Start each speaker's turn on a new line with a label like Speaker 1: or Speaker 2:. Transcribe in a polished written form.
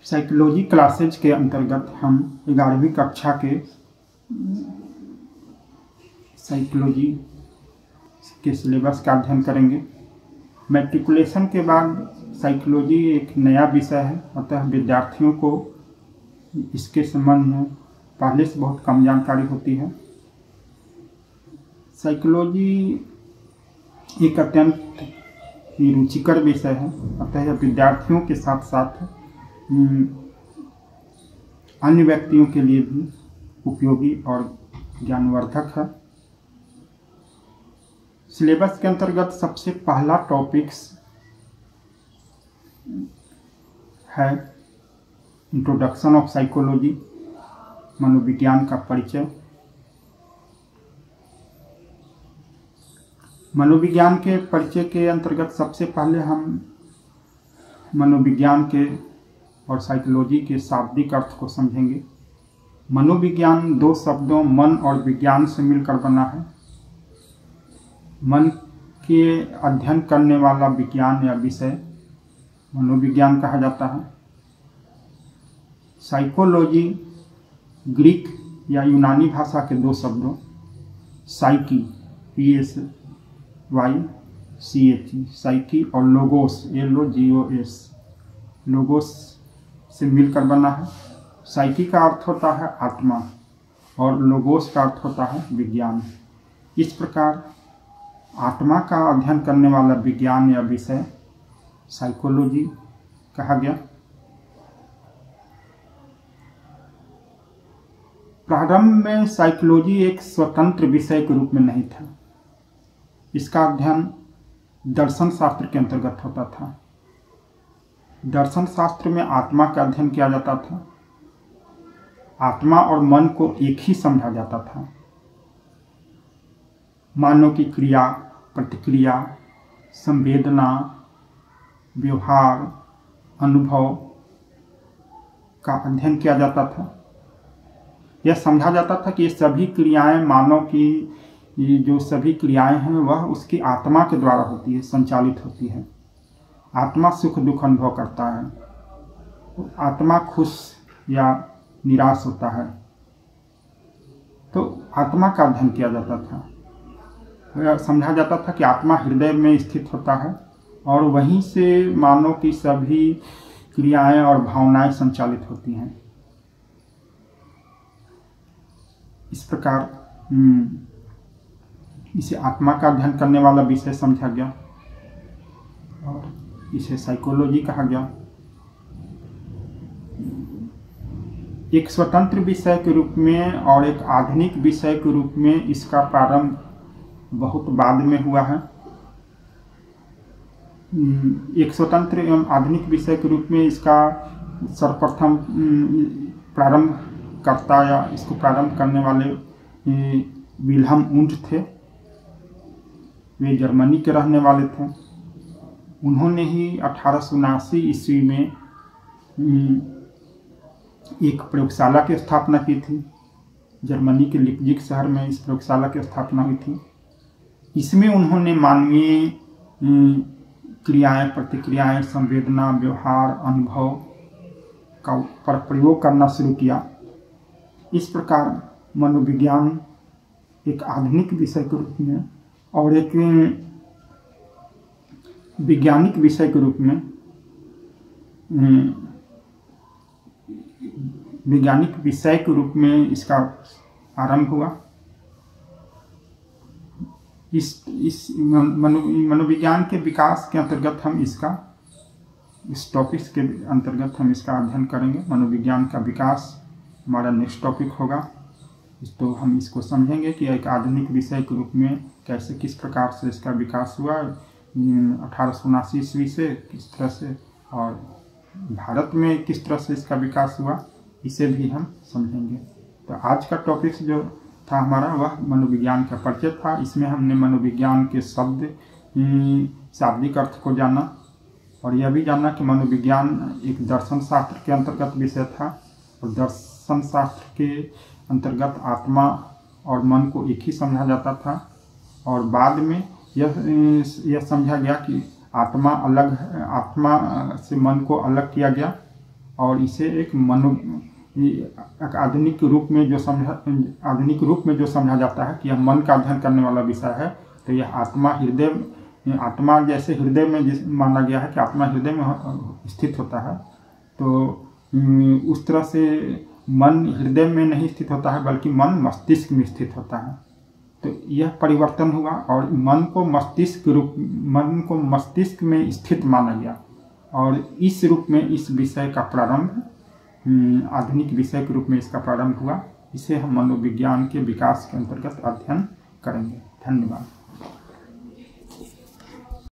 Speaker 1: Psychology classes के अंतर्गत हम 11वीं कक्षा के साइकोलॉजी के सिलेबस का अध्ययन करेंगे। मैट्रिकुलेशन के बाद साइकोलॉजी एक नया विषय है, अतः विद्यार्थियों को इसके संबंध में पहले से बहुत कम जानकारी होती है। साइकोलॉजी एक अत्यंत ही रुचिकर विषय है, अतः यह विद्यार्थियों के साथ साथ अन्य व्यक्तियों के लिए भी उपयोगी और ज्ञानवर्धक है। सिलेबस के अंतर्गत सबसे पहला टॉपिक्स है इंट्रोडक्शन ऑफ साइकोलॉजी, मनोविज्ञान का परिचय। मनोविज्ञान के परिचय के अंतर्गत सबसे पहले हम मनोविज्ञान के और साइकोलॉजी के शाब्दिक अर्थ को समझेंगे। मनोविज्ञान दो शब्दों मन और विज्ञान से मिलकर बना है। मन के अध्ययन करने वाला विज्ञान या विषय मनोविज्ञान कहा जाता है। साइकोलॉजी ग्रीक या यूनानी भाषा के दो शब्दों साइकी PSYCHE साइकी और लोगोस LOGOS लोगोस से मिलकर बना है। साइकी का अर्थ होता है आत्मा और लोगोस का अर्थ होता है विज्ञान। इस प्रकार आत्मा का अध्ययन करने वाला विज्ञान या विषय साइकोलॉजी कहा गया। प्रारंभ में साइकोलॉजी एक स्वतंत्र विषय के रूप में नहीं था। इसका अध्ययन दर्शन शास्त्र के अंतर्गत होता था। दर्शन शास्त्र में आत्मा का अध्ययन किया जाता था। आत्मा और मन को एक ही समझा जाता था। मानव की क्रिया, प्रतिक्रिया, संवेदना, व्यवहार, अनुभव का अध्ययन किया जाता था। यह समझा जाता था कि ये सभी क्रियाएं, मानव की ये जो सभी क्रियाएं हैं वह उसकी आत्मा के द्वारा होती है, संचालित होती है। आत्मा सुख दुख अनुभव करता है, आत्मा खुश या निराश होता है, तो आत्मा का अध्ययन किया जाता था। समझा जाता था कि आत्मा हृदय में स्थित होता है और वहीं से मानव की सभी क्रियाएं और भावनाएं संचालित होती हैं। इस प्रकार इसे आत्मा का अध्ययन करने वाला विषय समझा गया और इसे साइकोलॉजी कहा गया। एक स्वतंत्र विषय के रूप में और एक आधुनिक विषय के रूप में इसका प्रारंभ बहुत बाद में हुआ है। एक स्वतंत्र एवं आधुनिक विषय के रूप में इसका सर्वप्रथम प्रारंभ करता या इसको प्रारंभ करने वाले विल्हम वुंट थे। वे जर्मनी के रहने वाले थे। उन्होंने ही 1879 ईस्वी में एक प्रयोगशाला की स्थापना की थी। जर्मनी के लिप्जिग शहर में इस प्रयोगशाला की स्थापना हुई थी। इसमें उन्होंने मानवीय क्रियाएं, प्रतिक्रियाएं, संवेदना, व्यवहार, अनुभव का पर प्रयोग करना शुरू किया। इस प्रकार मनोविज्ञान एक आधुनिक विषय के रूप में और एक वैज्ञानिक विषय के रूप में वैज्ञानिक विषय के रूप में इसका आरंभ हुआ। इस मनोविज्ञान के विकास के अंतर्गत हम इस टॉपिक्स के अंतर्गत हम इसका अध्ययन करेंगे। मनोविज्ञान का विकास हमारा नेक्स्ट टॉपिक होगा। तो हम इसको समझेंगे कि एक आधुनिक विषय के रूप में कैसे, किस प्रकार से इसका विकास हुआ 1879 ईस्वी से, किस तरह से, और भारत में किस तरह से इसका विकास हुआ, इसे भी हम समझेंगे। तो आज का टॉपिक्स जो था हमारा वह मनोविज्ञान का परिचय था। इसमें हमने मनोविज्ञान के शब्द, शाब्दिक अर्थ को जाना और यह भी जाना कि मनोविज्ञान एक दर्शन शास्त्र के अंतर्गत विषय था और दर्शन शास्त्र के अंतर्गत आत्मा और मन को एक ही समझा जाता था और बाद में यह समझा गया कि आत्मा से मन को अलग किया गया और इसे एक आधुनिक रूप में जो समझा जाता है कि यह मन का अध्ययन करने वाला विषय है। तो यह आत्मा जैसे हृदय में माना गया है कि आत्मा हृदय में स्थित होता है, तो उस तरह से मन हृदय में नहीं स्थित होता है बल्कि मन मस्तिष्क में स्थित होता है। तो यह परिवर्तन हुआ और मन को मस्तिष्क में स्थित माना गया और इस रूप में इस विषय का प्रारंभ आधुनिक विषय के रूप में इसका प्रारंभ हुआ। इसे हम मनोविज्ञान के विकास के अंतर्गत अध्ययन करेंगे। धन्यवाद।